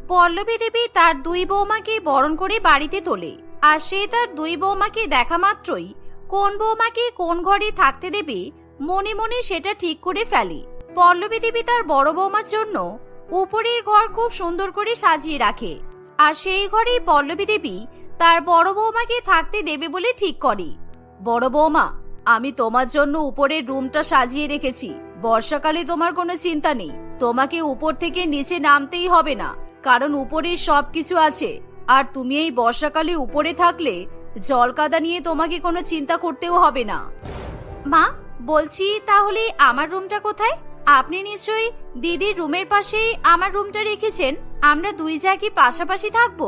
পল্লবী দেবী তার দুই বৌমাকে বরণ করে বাড়িতে তোলে। আর সে তার দুই বৌমাকে দেখা মাত্রই কোন বৌমাকে কোন ঘরে থাকতে দেবে মনে মনে সেটা ঠিক করে ফেলে। পল্লবী দেবী তার বড় বৌমার জন্য উপরের ঘর খুব সুন্দর করে সাজিয়ে রাখে। আর সেই ঘরেই পল্লবী দেবী তার বড় বৌমাকে থাকতে দেবে বলে ঠিক করে। বড় বৌমা, আমি তোমার জন্য উপরের রুমটা সাজিয়ে রেখেছি। বর্ষাকালে তোমার কোনো চিন্তা নেই, তোমাকে উপর থেকে নিচে নামতেই হবে না, কারণ উপরে সবকিছু আছে। আর তুমি এই বর্ষাকালে উপরে থাকলে জল কাদা নিয়ে তোমাকে কোনো চিন্তা করতেও হবে না। মা, বলছি তাহলে আমার রুমটা কোথায়? আপনি নিশ্চয়ই দিদির রুমের পাশেই আমার রুমটা রেখেছেন। আমরা দুই যা কি পাশাপাশি থাকবো?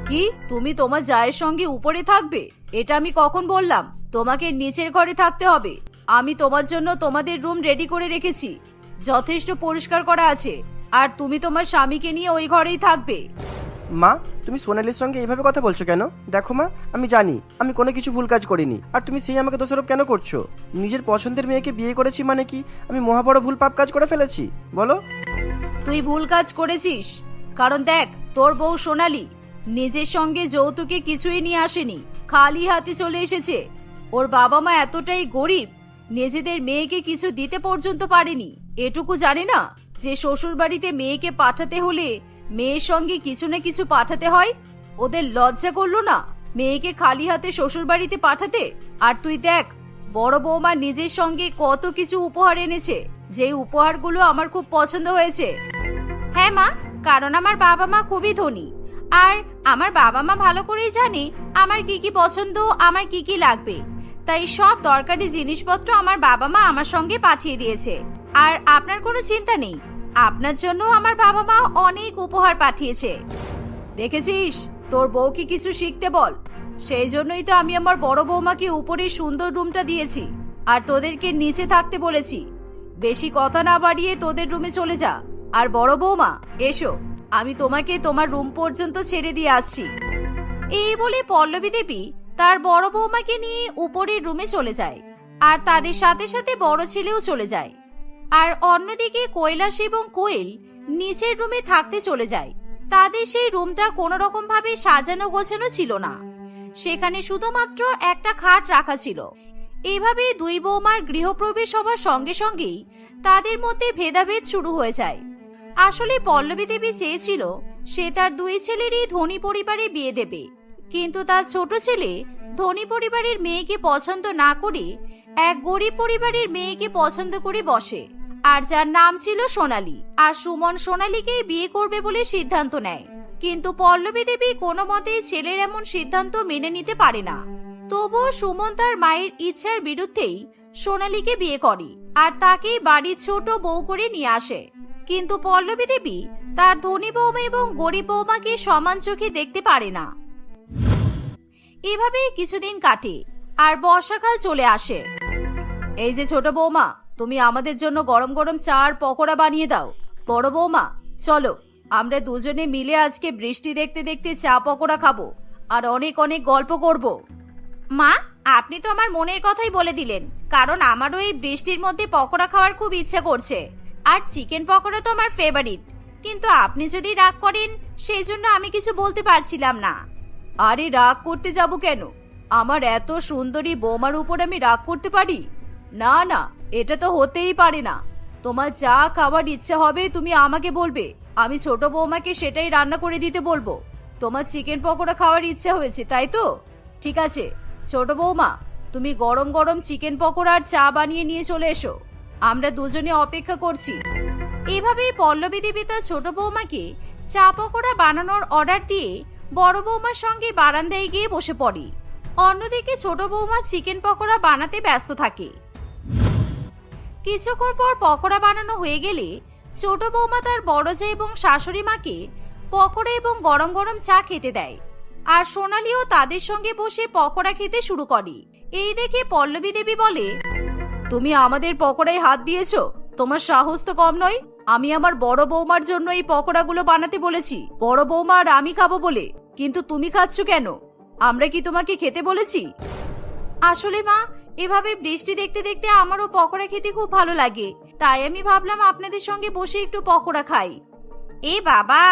কি, তুমি তোমার জায়ের সঙ্গে উপরে থাকবে? এটা আমি কখন বললাম? তোমাকে নিচের ঘরে থাকতে হবে। আমি তোমার জন্য তোমাদের রুম রেডি করে রেখেছি, যথেষ্ট পরিষ্কার করা আছে। আর তুমি তোমার স্বামীকে নিয়ে ওই ঘরেই থাকবে। মা, তুমি সোনালির সঙ্গে এইভাবে কথা বলছো কেন? দেখো মা, আমি জানি আমি কোনো কিছু ভুল কাজ করিনি, আর তুমি সেই আমাকে দোষারোপ কেন করছো? নিজের পছন্দের মেয়েকে বিয়ে করেছি মানে কি আমি মহাবড় ভুল পাপ কাজ করে ফেলেছি? বলো। তুই ভুল কাজ করেছিস, কারণ দেখ, তোর বউ সোনালি নিজের সঙ্গে যৌতুকে কিছুই নিয়ে আসেনি, খালি হাতে চলে এসেছে। ওর বাবা মা এতটাই গরিব, নিজেদের মেয়েকে কিছু দিতে পর্যন্ত পারেনি। এটুকু জানে না যে শ্বশুর বাড়িতে মেয়েকে পাঠাতে হলে মেয়ের সঙ্গে কিছু না কিছু পাঠাতে হয়। ওদের লজ্জা করলো না মেয়েকে খালি হাতে শ্বশুর বাড়িতে পাঠাতে? আর তুই দেখ, বড় বৌমা নিজের সঙ্গে কত কিছু উপহার এনেছে, যে উপহারগুলো আমার খুব পছন্দ হয়েছে। হ্যাঁ মা, কারণ আমার বাবা মা খুবই ধনী, আর আমার বাবা মা ভালো করেই জানে আমার কি কি পছন্দ, আমার কি কি লাগবে। তাই সব দরকারি জিনিসপত্র আমার বাবা মা আমার সঙ্গে পাঠিয়ে দিয়েছে। আর আপনার কোনো চিন্তা নেই, আপনার জন্য আমার বাবা মা অনেক উপহার পাঠিয়েছে। দেখেছিস, তোর বউকে কিছু শিখতে বল। সেই জন্যই তো আমি আমার বড় বৌমাকে উপরে সুন্দর রুমটা দিয়েছি, আর তোদেরকে নিচে থাকতে বলেছি। বেশি কথা না বাড়িয়ে তোদের রুমে চলে যা। আর বড় বৌমা, এসো, আমি তোমাকে তোমার রুম পর্যন্ত ছেড়ে দিয়ে আসছি। এই বলে পল্লবী দেবী তার বড় বৌমাকে নিয়ে উপরের রুমে চলে যায়, আর তাদের সাথে সাথে বড় ছেলেও চলে যায়। আর অন্যদিকে কৈলাস এবং কোয়েল নিচের রুমে থাকতে চলে যায়। তাদের সেই রুমটা কোনো রকম ভাবে সাজানো গোছানো ছিল না, সেখানে শুধুমাত্র একটা খাট রাখা ছিল। এইভাবে দুই বৌমার গৃহপ্রবেশ হবার সঙ্গে সঙ্গেই তাদের মধ্যে ভেদাভেদ শুরু হয়ে যায়। আসলে পল্লবী দেবী চেয়েছিল সে তার দুই ছেলেরই ধনী পরিবারে বিয়ে দেবে, কিন্তু তার ছোট ছেলে ধনী পরিবারের মেয়েকে পছন্দ না করে এক গরিব পরিবারের মেয়েকে পছন্দ করে বসে, আর যার নাম ছিল সোনালি। আর সুমন সোনালিকেই বিয়ে করবে বলে সিদ্ধান্ত নেয়। কিন্তু পল্লবী দেবী কোনো মতেই ছেলের এমন সিদ্ধান্ত মেনে নিতে পারে না। তবুও সুমন তার মায়ের ইচ্ছার বিরুদ্ধেই সোনালিকে বিয়ে করে, আর তাকেই বাড়ির ছোট বউ করে নিয়ে আসে। কিন্তু পল্লবী দেবী তার ধনী বৌমা এবং গরিব বৌমাকে সমান চোখে দেখতে পারে না। এভাবেই কিছুদিন কাটে, আর বর্ষাকাল চলে আসে। এই যে ছোট বৌমা, তুমি আমাদের জন্য গরম গরম চা আর পকোড়া বানিয়ে দাও। বড় বৌমা, চলো আমরা দুজনে মিলে আজকে বৃষ্টি দেখতে দেখতে চা পকোড়া খাবো, আর অনেক অনেক গল্প করব। মা, আপনি তো আমার মনের কথাই বলে দিলেন, কারণ আমারও এই বৃষ্টির মধ্যে পকোড়া খাওয়ার খুব ইচ্ছা করছে। আর চিকেন পকোড়া তো আমার ফেভারিট। কিন্তু আপনি যদি রাগ করেন, সেই জন্য আমি কিছু বলতে পারছিলাম না। আরে রাগ করতে যাব কেন? আমার এত সুন্দরী বৌমার উপর আমি রাগ করতে পারি? না না, এটা তো হতেই পারে না। তোমার যা খাবার ইচ্ছা হবে তুমি আমাকে বলবে, আমি ছোট বৌমাকে সেটাই রান্না করে দিতে বলবো। তোমার চিকেন পকোড়া খাওয়ার ইচ্ছা হয়েছে, তাই তো? ঠিক আছে ছোট বৌমা, তুমি গরম গরম চিকেন পকোড়া আর চা বানিয়ে নিয়ে চলে এসো, আমরা দুজনে অপেক্ষা করছি। এভাবেই পল্লবী দেবী তার ছোট বৌমাকে চা পকোড়া বানানোর অর্ডার দিয়ে বড় বৌমার সঙ্গে বারান্দায় গিয়ে বসে পড়ে। অন্যদিকে ছোট বৌমা চিকেন পকোড়া বানাতে ব্যস্ত থাকে। কিছুক্ষণ পর পকোড়া বানানো হয়ে গেলে ছোট বৌমা তার বড় জা এবং শাশুড়ি মাকে পকোড়া এবং গরম গরম চা খেতে দেয়। আর সোনালিও তাদের সঙ্গে বসে পকোড়া খেতে শুরু করে। এই দেখে পল্লবী দেবী বলে, তুমি আমাদের পকোড়ায় হাত দিয়েছো? তোমার সাহস তো কম নয়। আমি আমার বড় বৌমার জন্য এই পকোড়াগুলো বানাতে বলেছি, বড় বৌমা আর আমি খাবো বলে, কিন্তু তুমি খাচ্ছ কেন? আমরা কি তোমাকে খেতে বলেছি? আসলে মা, এভাবে বৃষ্টি দেখতে দেখতে আমারও পকোড়া খেতে খুব ভালো লাগে, তাই আমি ভাবলাম আপনাদের সঙ্গে বসে একটু পকোড়া খাই। এ বাবা,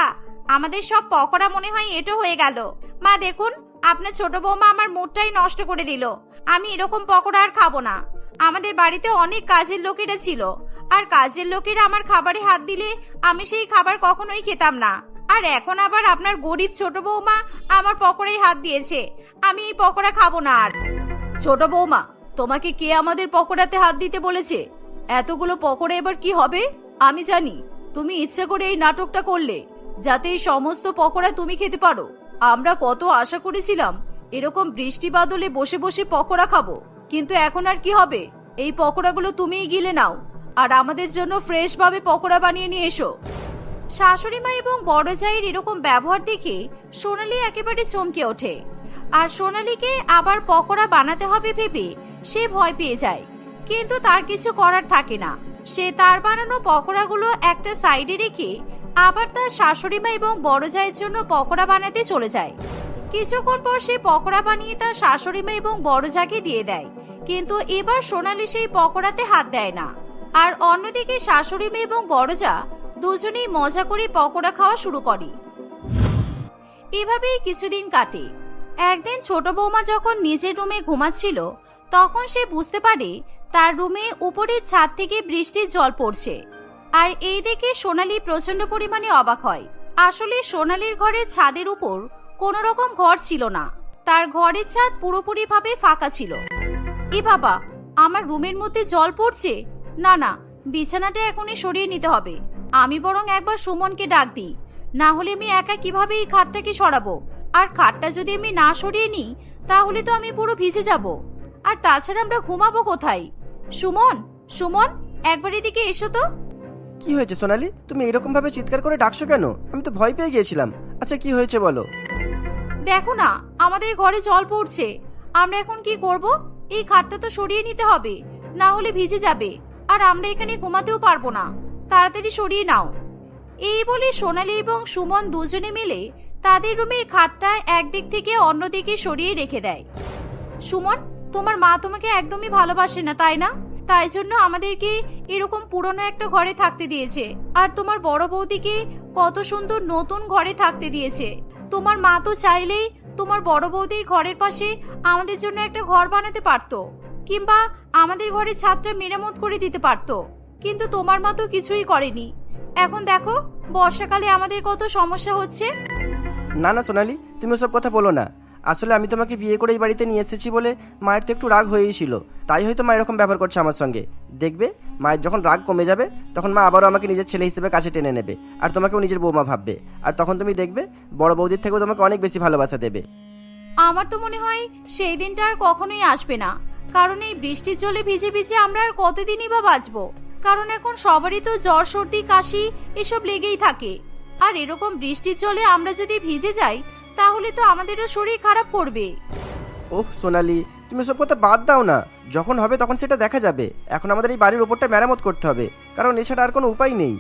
আমাদের সব পকোড়া মনে হয় এটো হয়ে গেল। মা দেখুন, আপনার ছোট বৌমা আমার মুডটাই নষ্ট করে দিল। আমি এরকম পকোড়া আর খাবো না। আমাদের বাড়িতে অনেক কাজের লোকেরা ছিল, আর কাজের লোকেরা আমার খাবারে হাত দিলে আমি সেই খাবার কখনোই খেতাম না। আর এখন আবার আপনার গরিব ছোট বৌমা আমার পকোড়ায় হাত দিয়েছে। আমি এই পকোড়া খাবো না আর। ছোট বৌমা, তোমাকে কে আমাদের পকোড়াতে হাত দিতে বলেছে? এতগুলো পকোড়া এবার কি হবে? আমি জানি তুমি ইচ্ছে করে এই নাটকটা করলে যাতে এই সমস্ত পকোড়া তুমি খেতে পারো। আমরা কত আশা করেছিলাম এরকম বৃষ্টি বাদলে বসে বসে পকোড়া খাবো, কিন্তু এখন আর কি হবে? এই পকোড়াগুলো তুমিই গিলে নাও, আর আমাদের জন্য ফ্রেশ ভাবে পকোড়া বানিয়ে নিয়ে এসো। শাশুড়ি মা এবং বড় জায়ের এরকম ব্যবহার দেখে সোনালী একেবারে চমকে ওঠে। আর সোনালীকে আবার পকোড়া বানাতে হবে ভেবে সে ভয় পেয়ে যায়, কিন্তু তার কিছু করার থাকে না। সে তার বানানো পকোড়াগুলো একটা সাইডে রেখে আবার তার শাশুড়ি মা এবং বড় জায়ের জন্য পকোড়া বানাতে চলে যায়। কিছুক্ষণ পর সে পকোড়া বানিয়ে তার শাশুড়ি মা এবং বড় জাকে দিয়ে দেয়, কিন্তু এবার সোনালী সেই পকোড়াতে হাত দেয় না। আর অন্যদিকে শাশুড়ি মা এবং বড় জা দুজনেই মজা করে পকোড়া খাওয়া শুরু করে। এভাবেই কিছুদিন কাটে। একদিন ছোট বৌমা যখন নিজের রুমে ঘুমাচ্ছিল, তখন সে বুঝতে পারে তার রুমে উপরের ছাদ থেকে বৃষ্টির জল পড়ছে। আর এই দেখে সোনালী প্রচন্ড পরিমাণে অবাক হয়। আসলে সোনালীর ঘরের ছাদের উপর কোনো রকম ঘর ছিল না, তার ঘরের ছাদ পুরোপুরি ভাবে ফাঁকা ছিল। এ বাবা, আমার রুমের মধ্যে জল পড়ছে। না না, বিছানাটা এখনই সরিয়ে নিতে হবে। আমি বরং একবার সুমনকে ডাক দিই, না হলে আমি একা কিভাবে এই খাটটাকে সরাবো? আর খাটটা যদি আমি না সরিয়ে নিই তাহলে তো আমি পুরো ভিজে যাব। আর তাছাড়া আমরা ঘুমাবো কোথায়? সুমন, সুমন, একবার এদিকে এসো তো। কি হয়েছে সোনালী? তুমি এরকম ভাবে চিৎকার করে ডাকছো কেন? আমি তো ভয় পেয়ে গিয়েছিলাম। আচ্ছা, কি হয়েছে বলো। দেখো না, আমাদের ঘরে জল পড়ছে। আমরা এখন কি করব? এই খাটটা তো সরিয়ে নিতে হবে, না হলে ভিজে যাবে, আর আমরা এখানে ঘুমাতেও পারবো না। তাড়াতাড়ি সরিয়ে নাও। এই বলে সোনালী এবং সুমন দুজনে মিলে তাদের রুমের খাটটা একদিক থেকে অন্যদিকে সরিয়ে রেখে দেয়। সুমন, তোমার মা তোমাকে একদমই ভালোবাসে না, তাই না? তাই জন্য আমাদেরকে এরকম পুরনো একটা ঘরে থাকতে দিয়েছে। আর তোমার বড় বৌদিকে কত সুন্দর নতুন ঘরে থাকতে দিয়েছে। তোমার মা তো চাইলেই তোমার বড় বৌদির ঘরের পাশে আমাদের জন্য একটা ঘর বানাতে পারতো, কিংবা আমাদের ঘরের ছাদটা মেরামত করে দিতে পারতো, কিন্তু তোমার মা তো কিছুই করেনি। এখন দেখো, বর্ষাকালে আমাদের কত সমস্যা হচ্ছে। না না সোনালী, তুমি ওসব কথা বলো না। আসলে আমি তোমাকে বিয়ে করে এই বাড়িতে নিয়ে এসেছি বলে মায়ের তো একটু রাগ হয়েই ছিল, তাই হয়তো মা এরকম ব্যবহার করছে আমার সঙ্গে। দেখবে, মায়ের যখন রাগ কমে যাবে তখন মা আবারও আমাকে নিজের ছেলে হিসেবে কাছে টেনে নেবে, আর তোমাকেও নিজের বৌমা ভাববে। আর তখন তুমি দেখবে বড় বৌদির থেকেও তোমাকে অনেক বেশি ভালোবাসা দেবে। আমার তো মনে হয় সেই দিনটা আর কখনোই আসবে না, কারণ এই বৃষ্টির জলে ভিজে ভিজে আমরা আর কতদিনই বা বাঁচবো। কারণ এখন সবারই তো জ্বর, সর্দি, কাশি এসব লেগেই থাকে। আর এরকম বৃষ্টির জলে আমরা যদি ভিজে যাই তাহলে তো আমাদেরও শরীর খারাপ করবে। ওহ সোনালী, তুমি সব কথা বাদ দাও না। যখন হবে তখন সেটা দেখা যাবে। এখন আমাদের এই বাড়ির ওপরটা মেরামত করতে হবে, কারণ এছাড়া আর কোনো উপায় নেই।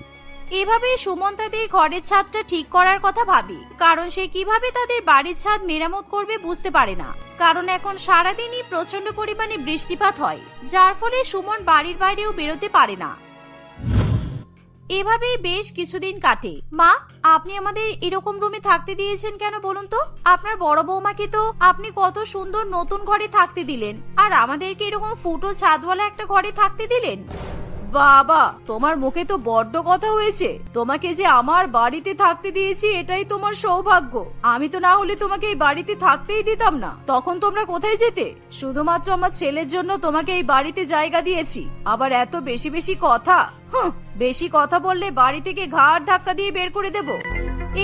এভাবে সুমন তাদের ঘরের ছাদটা ঠিক করার কথা ভাবি, কারণ সে কিভাবে তাদের বাড়ির ছাদ মেরামত করবে বুঝতে পারে না। কারণ এখন সারাদিনই প্রচন্ড পরিমাণে বৃষ্টিপাত হয়, যার ফলে সুমন বাড়ির বাইরেও বেরোতে পারে না। এভাবেই বেশ কিছুদিন কাটে। মা, আপনি আমাদের এরকম রুমে থাকতে দিয়েছেন কেন বলুন তো? আপনার বড় বৌমাকে তো আপনি কত সুন্দর নতুন ঘরে থাকতে দিলেন, আর আমাদেরকে এরকম ফুটো ছাদওয়ালা একটা ঘরে থাকতে দিলেন। বাবা, তোমার মুখে তো বড্ড কথা হয়েছে। তোমাকে যে আমার বাড়িতে থাকতে দিয়েছি এটাই তোমার সৌভাগ্য। আমি তো না হলে তোমাকে এই বাড়িতে থাকতেই দিতাম না। তখন তোমরা কোথায় যেতে? শুধুমাত্র আমার ছেলের জন্য তোমাকে এই বাড়িতে জায়গা দিয়েছি, আবার এত বেশি বেশি কথা। বেশি কথা বললে বাড়ি থেকে ঘাড় ধাক্কা দিয়ে বের করে দেব।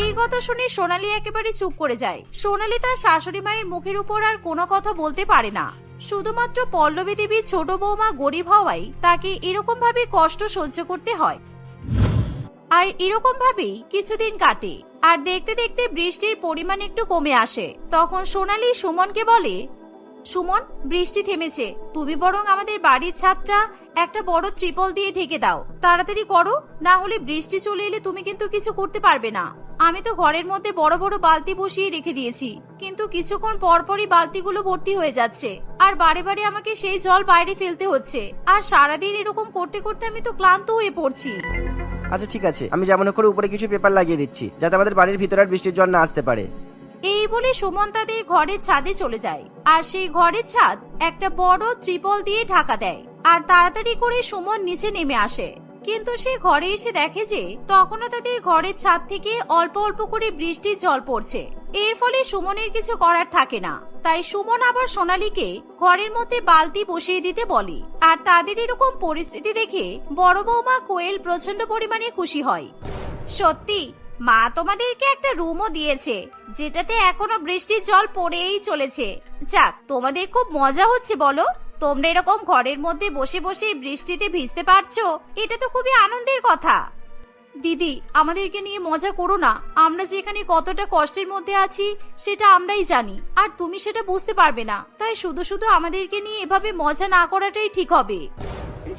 এই কথা শুনে সোনালী একেবারে চুপ করে যায়। সোনালী তার শাশুড়ি মায়ের মুখের উপর আর কোনো কথা বলতে পারে না। শুধুমাত্র পল্লবী দেবীর ছোট বৌমা গরিব হওয়ায় তাকে এরকম ভাবে কষ্ট সহ্য করতে হয়। আর এরকম ভাবেই কিছুদিন কাটে। আর দেখতে দেখতে বৃষ্টির পরিমাণ একটু কমে আসে। তখন সোনালী সুমনকে বলে, সুমন, বৃষ্টি থেমেছে, তুমি বরং আমাদের বাড়ির ছাদটা একটা বড় ত্রিপল দিয়ে ঢেকে দাও। তাড়াতাড়ি করো, না হলে বৃষ্টি চলে এলে তুমি কিন্তু কিছু করতে পারবে না। আমি তো ঘরের মধ্যে বড় বড় বালতি বসিয়ে রেখে দিয়েছি, কিন্তু কিছুক্ষণ পরপরই বালতিগুলো ভর্তি হয়ে যাচ্ছে, আর বারে বারে আমাকে সেই জল বাইরে ফেলতে হচ্ছে। আর সারাদিন এরকম করতে করতে আমি তো ক্লান্ত হয়ে পড়ছি। আচ্ছা ঠিক আছে, আমি যেমন করে উপরে কিছু পেপার লাগিয়ে দিচ্ছি যাতে আমাদের বাড়ির ভিতরে আর বৃষ্টির জল না আসতে পারে। এই বলে সুমন তাদের ঘরের ছাদে চলে যায় আর সেই ঘরের ছাদ একটা বড় ত্রিপল দিয়ে ঢাকা দেয়। আর তাড়াতাড়ি করে সুমন নিচে নেমে আসে, কিন্তু সে ঘরে এসে দেখে যে তখনও তাদের ঘরের ছাদ থেকে অল্প অল্প করে বৃষ্টির জল পড়ছে। এর ফলে সুমনের কিছু করার থাকে না, তাই সুমন আবার সোনালীকে ঘরের মধ্যে বালতি বসিয়ে দিতে বলে। আর তাদের এরকম পরিস্থিতি দেখে বড় বৌমা কোয়েল প্রচন্ড পরিমাণে খুশি হয়। সত্যি মা তোমাদেরকে একটা রুমও দিয়েছে যেটাতে এখনো বৃষ্টির জল পড়েই চলেছে। যাক, তোমাদের খুব মজা হচ্ছে বলো। তোমরা এরকম ঘরের মধ্যে বসে বসে বৃষ্টিতে ভিজতে পারছো, এটা তো খুবই আনন্দের কথা। দিদি, আমাদেরকে নিয়ে মজা করো না। আমরা যে এখানে কতটা কষ্টের মধ্যে আছি সেটা আমরাই জানি, আর তুমি সেটা বুঝতে পারবে না। তাই শুধু শুধু আমাদেরকে নিয়ে এভাবে মজা না করাটাই ঠিক হবে।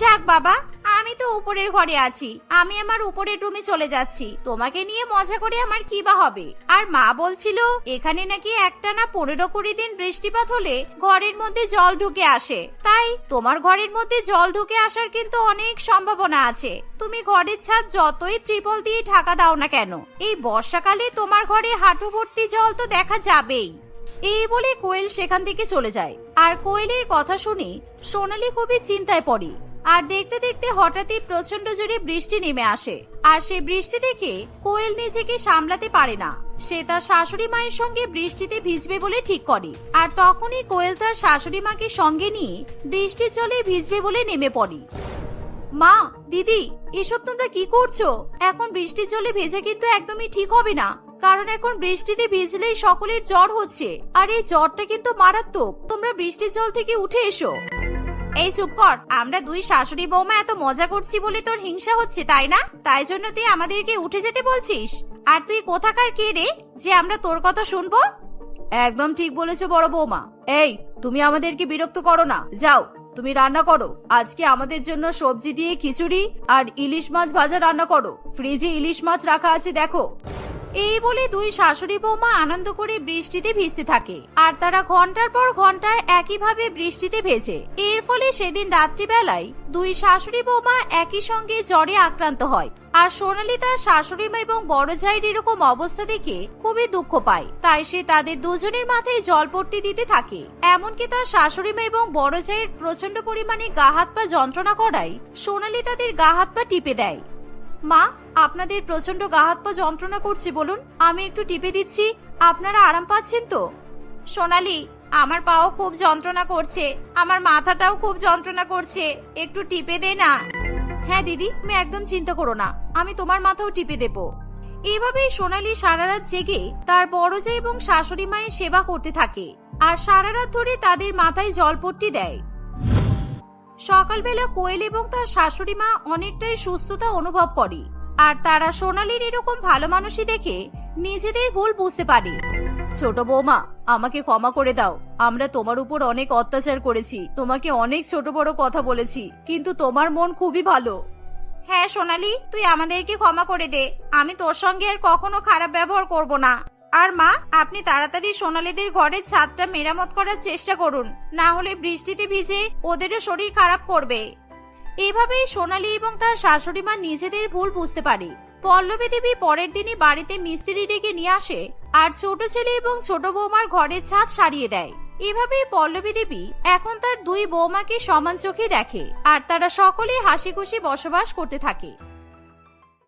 যাক বাবা, আমি তো উপরের ঘরে আছি, আমি আমার উপরের রুমে চলে যাচ্ছি। তোমাকে নিয়ে মজা করে আমার কি বা হবে। আর মা বলছিল এখানে নাকি একটানা 15-20 দিন বৃষ্টিপাত হলে ঘরের মধ্যে জল ঢুকে আসে, তাই তোমার ঘরের মধ্যে জল ঢুকে আসার কিন্তু অনেক সম্ভাবনা আছে। তুমি ঘরের ছাদ যতই ত্রিপল দিয়ে ঢাকা দাও না কেন, এই বর্ষাকালে তোমার ঘরে হাঁটু ভর্তি জল তো দেখা যাবেই। এই বলে কোয়েল সেখান থেকে চলে যায়। আর কোয়েলের কথা শুনে সোনালী খুবই চিন্তায় পড়ে। আর দেখতে দেখতে হঠাৎই প্রচন্ড জোরে বৃষ্টি নেমে আসে। আর সেই বৃষ্টি দেখে কোয়েল নিজেকে সামলাতে পারে না। সে তার শাশুড়ি মায়ের সঙ্গে বৃষ্টিতে ভিজবে বলে ঠিক করে। আর তখনই কোয়েল তার শাশুড়ি মাকে সঙ্গে নিয়ে বৃষ্টির জলে ভিজবে বলে নেমে পড়ে। মা, দিদি, এসব তোমরা কি করছো? এখন বৃষ্টির জলে ভেজা কিন্তু একদমই ঠিক হবে না, কারণ এখন বৃষ্টিতে ভিজলেই সকলের জ্বর হচ্ছে, আর এই জ্বরটা কিন্তু মারাত্মক। তোমরা বৃষ্টির জল থেকে উঠে এসো। এই চুপ কর, আমরা দুই শাশুড়ি বৌমা এত মজা করছি বলে তোর হিংসা হচ্ছে তাই না? তাই জন্য তুই আমাদেরকে উঠে যেতে বলছিস? আর তুই কোথাকার কে রে যে আমরা তোর কথা শুনবো? একদম ঠিক বলেছো বড় বৌমা। এই, তুমি আমাদেরকে বিরক্ত করো না। যাও, তুমি রান্না করো। আজকে আমাদের জন্য সবজি দিয়ে খিচুড়ি আর ইলিশ মাছ ভাজা রান্না করো। ফ্রিজে ইলিশ মাছ রাখা আছে দেখো। এই বলে দুই শাশুড়ি বৌমা আনন্দ করে বৃষ্টিতে ভিজতে থাকে। আর তারা ঘন্টার পর ঘন্টা একইভাবে বৃষ্টিতে ভেজে। এর ফলে সেদিন রাত্রিবেলায় দুই শাশুড়ি বৌমা একই সঙ্গে জ্বরে আক্রান্ত হয়। আর সোনালী তার শাশুড়ি মা এবং বড় জায়ের এরকম অবস্থা দেখে খুবই দুঃখ পায়। তাই সে তাদের দুজনের মাথায় জলপট্টি দিতে থাকে। এমনকি তার শাশুড়ি মা এবং বড় জায়ের প্রচন্ড পরিমাণে গা হাত পা যন্ত্রণা করায় সোনালী তাদের গা হাত পা টিপে দেয়। মা, আপনাদের প্রচন্ড গা হাত পা যন্ত্রণা করছে বলুন, আমি একটু টিপে দিচ্ছি। আপনারা আরাম পাচ্ছেন তো? সোনালী, আমার পাও খুব যন্ত্রণা করছে, আমার মাথাটাও খুব যন্ত্রণা করছে, একটু টিপে দে না। হ্যাঁ দিদি, তুমি একদম চিন্তা করো না, আমি তোমার মাথাও টিপে দেব। এভাবেই সোনালী সারা রাত জেগে তার বড় জায় এবং শাশুড়ি মায়ের সেবা করতে থাকে। আর সারা রাত ধরে তাদের মাথায় জলপট্টি দেয়। সকালবেলা কোয়েল এবং তার শাশুড়ি মা অনেকটাই সুস্থতা অনুভব করে। আর তারা সোনালীর এরকম ভালো মানুষই দেখে নিজেদের ভুল বুঝতে পারে। ছোট বৌমা, আমাকে ক্ষমা করে দাও। আমরা তোমার উপর অনেক অত্যাচার করেছি, তোমাকে অনেক ছোট বড় কথা বলেছি, কিন্তু তোমার মন খুবই ভালো। হ্যাঁ সোনালী, তুই আমাদেরকে ক্ষমা করে দে। আমি তোর সঙ্গে আর কখনো খারাপ ব্যবহার করব না। আর মা, আপনি তাড়াতাড়ি সোনালীদের ঘরের ছাদটা মেরামত করার চেষ্টা করুন, না হলে বৃষ্টিতে ভিজে ওদেরও শরীর খারাপ করবে। এভাবেই সোনালী এবং তার শাশুড়ি মা নিজেদের ভুল বুঝতে পারে। পল্লবী দেবী পরের দিনই বাড়িতে মিস্ত্রি ডেকে নিয়ে আসে আর ছোট ছেলে এবং ছোট বৌমার ঘরের ছাদ সারিয়ে দেয়। এভাবেই পল্লবী দেবী এখন তার দুই বৌমাকে সমান চোখে দেখে আর তারা সকলে হাসি খুশি বসবাস করতে থাকে।